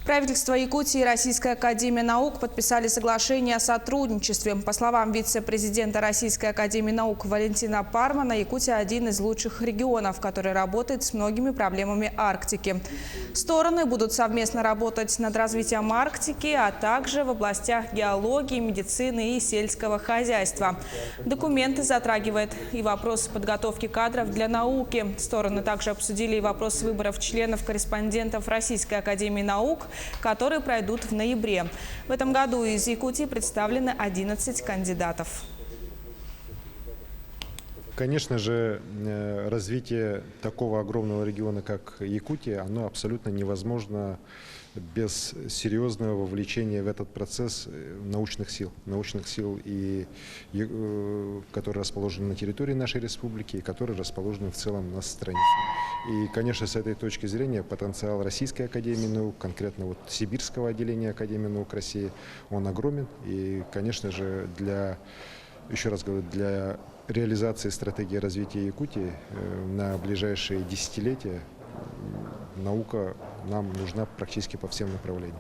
Правительство Якутии и Российская академия наук подписали соглашение о сотрудничестве. По словам вице-президента Российской академии наук Валентина Пармана, Якутия – один из лучших регионов, который работает с многими проблемами Арктики. Стороны будут совместно работать над развитием Арктики, а также в областях геологии, медицины и сельского хозяйства. Документы затрагивают и вопрос подготовки кадров для науки. Стороны также обсудили и вопрос выборов членов-корреспондентов Российской академии наук, которые пройдут в ноябре. В этом году из Якутии представлены 11 кандидатов. Конечно же, развитие такого огромного региона, как Якутия, оно абсолютно невозможно без серьезного вовлечения в этот процесс научных сил, и которые расположены на территории нашей республики и которые расположены в целом на стране. И, конечно, с этой точки зрения потенциал Российской академии наук, конкретно вот Сибирского отделения Академии наук России, он огромен. И, конечно же, еще раз говорю, для реализации стратегии развития Якутии на ближайшие десятилетия наука нам нужна практически по всем направлениям.